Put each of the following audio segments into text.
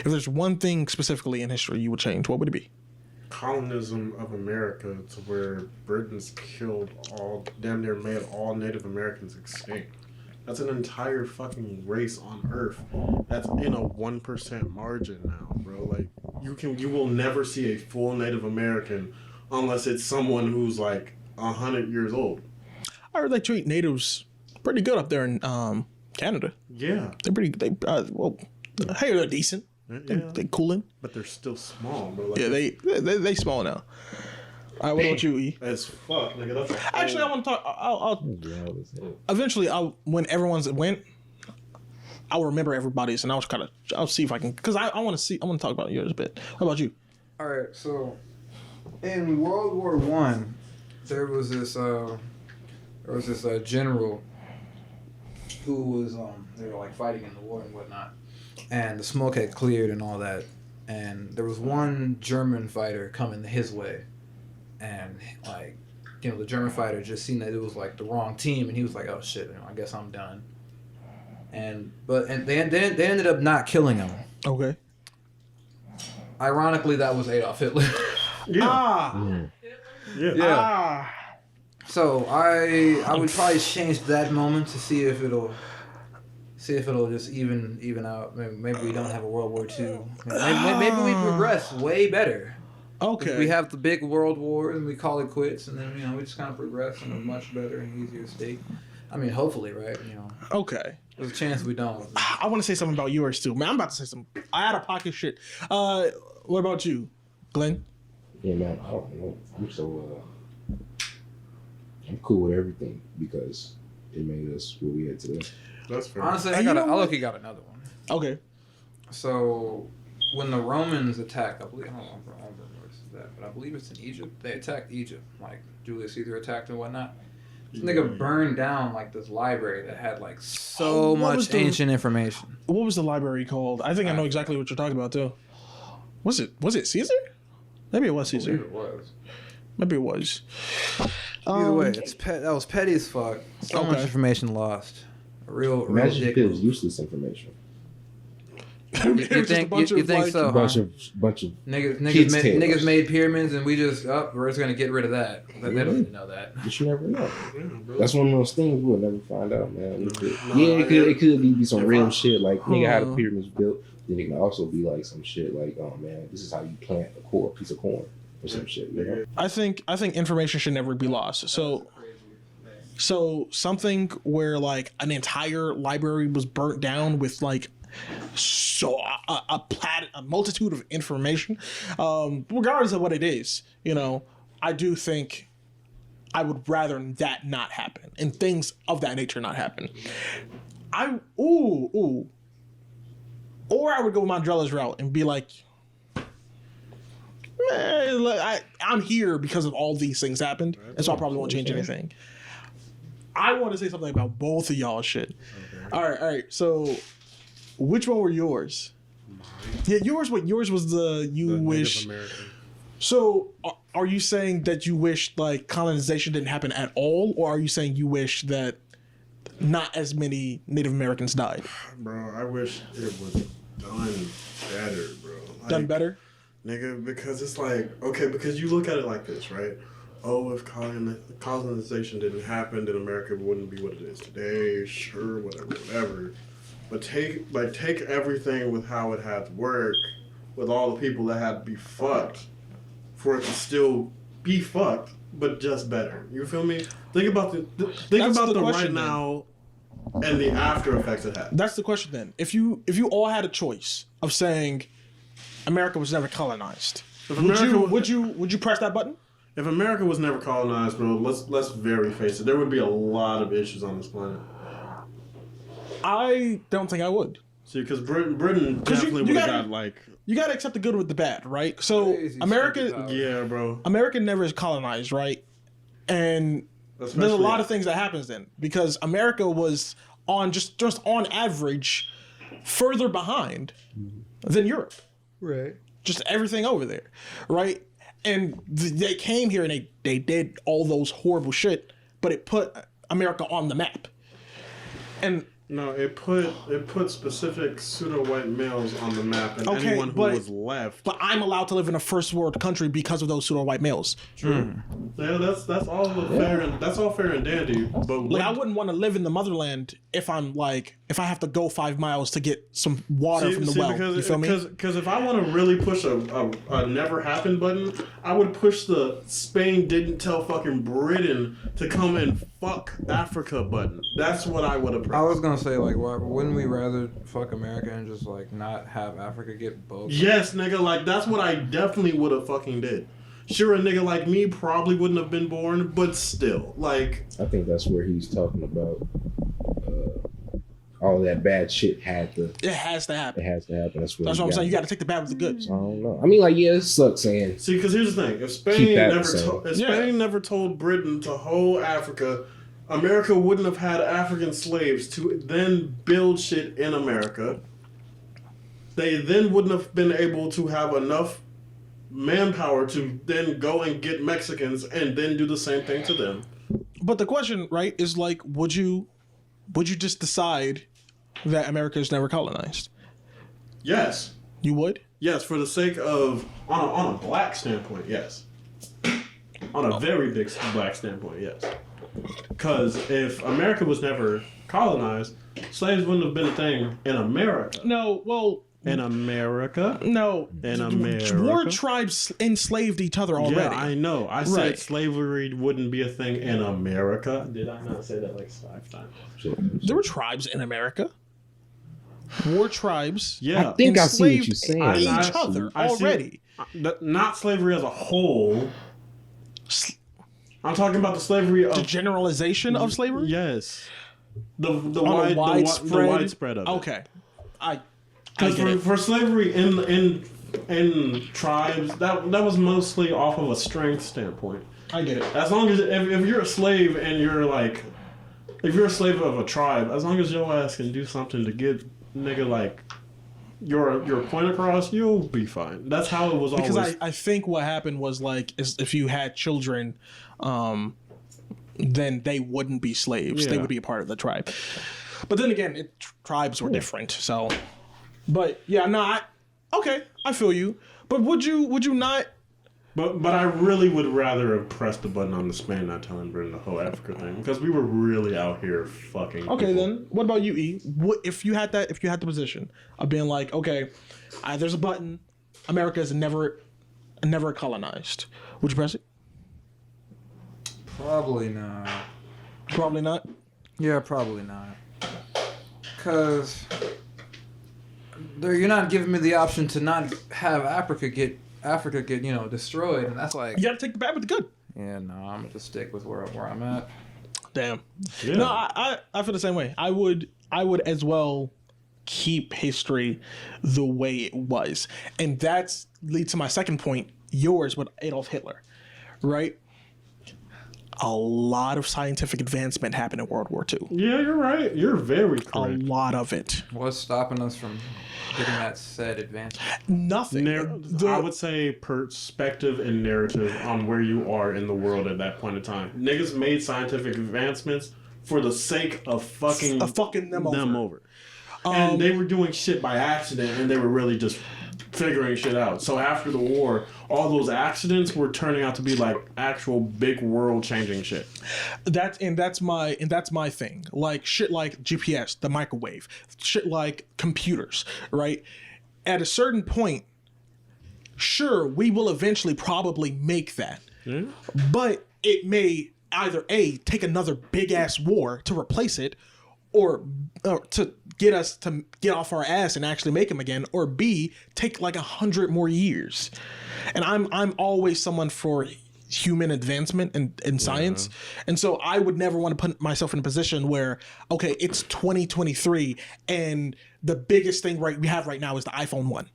If there's one thing specifically in history you would change, what would it be? Colonism of America, to where Britain's killed damn near made all Native Americans extinct. That's an entire fucking race on Earth. That's in a 1% margin now, bro. Like you will never see a full Native American unless it's someone who's like 100 years old. I heard they treat natives pretty good up there in Canada. Yeah, They're pretty. Hey, they're decent. Yeah. They cooling. But they're still small, bro. Like, Yeah, they small now. All right, what about you, E? As fuck, nigga. That's Actually, I want to talk. I'll eventually. When everyone's went, I'll remember everybody's, and I'll see if I can, because I want to talk about yours a bit. How about you? All right, so in World War One, there was this general who was they were like fighting in the war and whatnot, and the smoke had cleared and all that, and there was one German fighter coming his way. And like, the German fighter just seen that it was like the wrong team, and he was like, "Oh shit, I guess I'm done." And they ended up not killing him. Okay. Ironically, that was Adolf Hitler. Yeah. Yeah. So I would probably change that moment to see if it'll just even out. Maybe we don't have a World War II. Maybe we progress way better. Okay. We have the big world war and we call it quits, and then we just kind of progress in a much better and easier state. I mean, hopefully, right? Okay. There's a chance we don't. I want to say something about yours too, man. I'm about to say some out of pocket shit. What about you, Glenn? Yeah, man. I don't know. I'm cool with everything because it made us where we are today. That's fair. Honestly, I got another one. Okay. So when the Romans attacked, I don't remember where this is at, but I believe it's in Egypt. They attacked Egypt, like Julius Caesar attacked and whatnot. This nigga burned down like this library that had like so much ancient information. What was the library called? I think I know exactly what you're talking about too. Was it Caesar? Maybe it was Caesar. I believe it was. Maybe it was. Either way, that was petty as fuck. So much information lost. Imagine if it was useless information. You think so? Bunch of niggas made pyramids, and we just we're just gonna get rid of that. They don't even know that. But you never know. That's one of those things we'll never find out, man. It could be some real shit like nigga how the pyramids built. Then it can also be like some shit like, oh man, this is how you plant a piece of corn or some shit. You know? I think information should never be lost. So something where like an entire library was burnt down with like a multitude of information, regardless of what it is, I do think I would rather that not happen and things of that nature not happen. Or I would go Mandela's route and be like, I'm here because of all these things happened, and so I probably won't change anything. I want to say something about both of y'all shit. Okay. All right. So, which one were yours? Yeah, yours was the wish. So, are you saying that you wish like colonization didn't happen at all, or are you saying you wish that not as many Native Americans died? Bro, I wish it was done better, bro. Like, done better? Nigga, because it's like, okay, because you look at it like this, right? Oh, if colonization didn't happen, then America wouldn't be what it is today. Sure, whatever. But take everything with how it had to work, with all the people that had to be fucked, for it to still be fucked, but just better. You feel me? Think about the right now and the after effects it had. That's the question then. If you all had a choice of saying America was never colonized, would you press that button? If America was never colonized, bro, let's very face it, there would be a lot of issues on this planet. I don't think I would. See, because Britain definitely would have got like... You got to accept the good with the bad, right? So America... Yeah, bro. America never is colonized, right? And there's a lot of things that happens then. Because America was just on average further behind than Europe. Right. Just everything over there, right? And they came here and they did all those horrible shit, but it put America on the map. And No, it put specific pseudo-white males on the map, and Okay, anyone who was left. But I'm allowed to live in a first world country because of those pseudo-white males. True. Yeah, that's all fair and that's all fair and dandy. But Like, I wouldn't want to live in the motherland if if I have to go 5 miles to get some water from the well. Because, you feel me? Because if I want to really push a never happened button, I would push the Spain didn't tell fucking Britain to come and fuck Africa button. That's what I would have pressed. I was gonna say, like, why wouldn't we rather fuck America and just like not have Africa get both? Yes, nigga, like that's what I definitely would have fucking did. Sure, a nigga like me probably wouldn't have been born, but still, like. I think that's where he's talking about. All that bad shit It has to happen. It has to happen. That's what I'm saying. You got to take the bad with the good. I don't know. I mean, like, yeah, it sucks saying. See, because here's the thing: if Spain never told Britain to hold Africa, America wouldn't have had African slaves to then build shit in America. They then wouldn't have been able to have enough manpower to then go and get Mexicans and then do the same thing to them. But the question, right, is like, would you just decide that America is never colonized? Yes. You would? Yes, for the sake of on a black standpoint, yes. On a very big black standpoint, yes. Because if America was never colonized, slaves wouldn't have been a thing in America. No, well... In America? No. In America? War tribes enslaved each other already. Yeah, I know. I said slavery wouldn't be a thing in America. Did I not say that like 5 times? There were tribes in America. War tribes. Yeah. I think I see what you're saying. Each other already. Not slavery as a whole. I'm talking about the slavery of... The generalization of slavery? Yes. The widespread? widespread of it. Okay. Because for slavery in tribes, that was mostly off of a strength standpoint. I get it. As long as if you're a slave and you're like, if you're a slave of a tribe, as long as your ass can do something to get nigga like your point across, you'll be fine. That's how it was always. Because I think what happened was like, is if you had children, then they wouldn't be slaves. Yeah. They would be a part of the tribe. But then again, tribes were different. So. But yeah, no, I feel you. But would you not? But I really would rather have pressed the button on the Spain not telling Britain the whole Africa thing, because we were really out here fucking. Okay, people. then what about you, E? What if you had the position of being like, okay, there's a button, America is never colonized. Would you press it? Probably not. Probably not. Yeah, probably not. Because. You're not giving me the option to not have Africa get destroyed, and that's like you gotta take the bad with the good. Yeah, no, I'm gonna just stick with where I'm at. Damn. Yeah. No, I feel the same way. I would as well keep history the way it was, and that's leads to my second point. Yours with Adolf Hitler, right? A lot of scientific advancement happened in World War II. Yeah, you're right. You're very correct. A lot of it. What's stopping us from getting that said advancement? Nothing. I would say perspective and narrative on where you are in the world at that point in time. Niggas made scientific advancements for the sake of fucking them over. And they were doing shit by accident, and they were really just figuring shit out. So after the war, all those accidents were turning out to be like actual big world changing shit. That's my thing. Like shit like GPS, the microwave, shit like computers, right? At a certain point, sure, we will eventually probably make that. Yeah. But it may either A, take another big ass war to replace it, or to get us to get off our ass and actually make them again, or B, take like 100 more years. And I'm always someone for human advancement in science. And so I would never want to put myself in a position where, okay, it's 2023 and the biggest thing we have right now is the iPhone 1.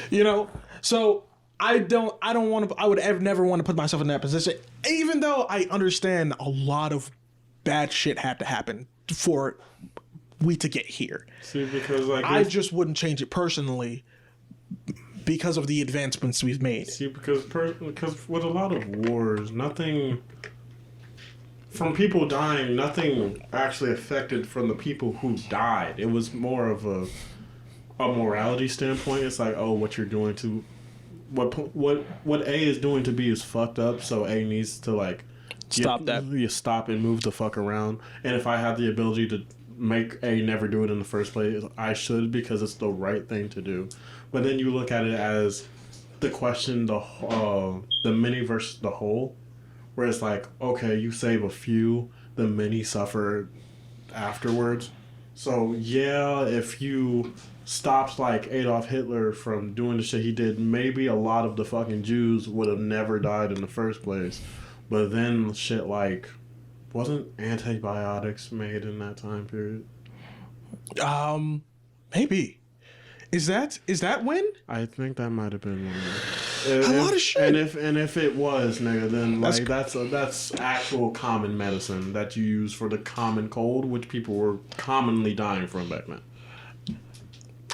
You know? So I would never want to put myself in that position, even though I understand a lot of bad shit had to happen for we to get here. See, because like I just wouldn't change it personally because of the advancements we've made. See, because with a lot of wars, nothing from people dying, nothing actually affected from the people who died. It was more of a morality standpoint. It's like, oh, what you're doing to what A is doing to B is fucked up. So A needs to like Stop that. You stop and move the fuck around. And if I have the ability to make A never do it in the first place, I should, because it's the right thing to do. But then you look at it as the question, the many versus the whole, where it's like, okay, you save a few, the many suffer afterwards. So yeah, if you stopped like Adolf Hitler from doing the shit he did, maybe a lot of the fucking Jews would have never died in the first place. But then shit like, wasn't antibiotics made in that time period? Maybe. Is that when? I think that might have been one. A lot of shit. And if it was, nigga, then like that's actual common medicine that you use for the common cold, which people were commonly dying from back then.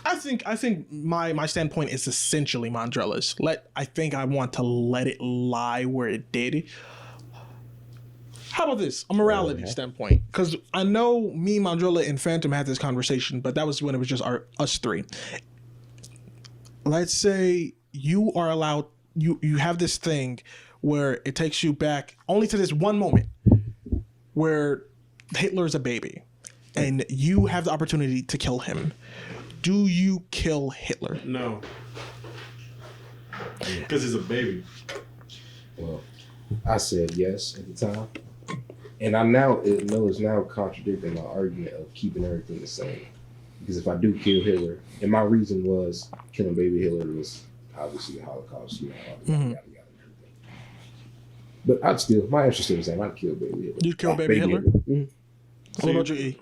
I think my standpoint is essentially Mandela's. I think I want to let it lie where it did. How about this? A morality standpoint. Because I know me, Mandela, and Phantom had this conversation, but that was when it was just us three. Let's say you are allowed, you have this thing where it takes you back only to this one moment where Hitler is a baby and you have the opportunity to kill him. Do you kill Hitler? No. Because he's a baby. Well, I said yes at the time. And I know it's now contradicting my argument of keeping everything the same. Because if I do kill Hitler, and my reason was killing baby Hitler was obviously the Holocaust, yada. But I'd still, my answer still the same. I'd kill baby Hitler. You'd kill baby Hitler? Mm-hmm. What about you, E?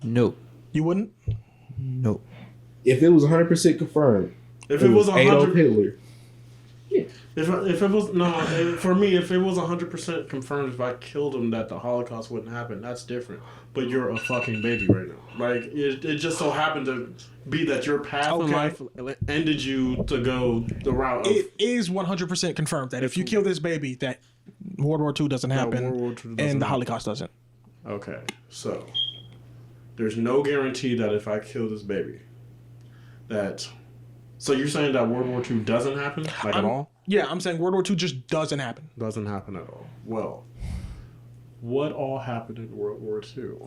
No. You wouldn't? No. If it was 100% confirmed, if it was Adolf Hitler. Yeah. If it was for me, if it was 100% confirmed, if I killed him, that the Holocaust wouldn't happen. That's different. But you're a fucking baby right now. Like it just so happened to be that your path in life ended you to go the route. It is 100% confirmed that if you kill this baby, that World War II doesn't happen, and the Holocaust doesn't. Okay, so there's no guarantee that if I kill this baby, that. So you're saying that World War II doesn't happen, at all? Yeah, I'm saying World War II just doesn't happen. Doesn't happen at all. Well, what all happened in World War II?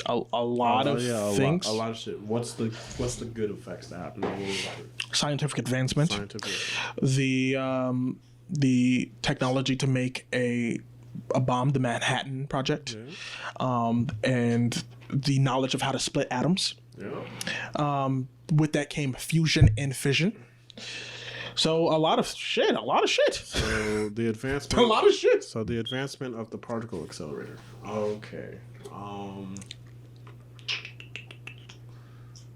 A lot of things. A lot of shit. What's the good effects that happened in World War II? Scientific advancement. The technology to make a bomb, the Manhattan Project, and the knowledge of how to split atoms. Yeah. With that came fusion and fission. So a lot of shit. So the advancement. A lot of shit. So the advancement of the particle accelerator. Okay.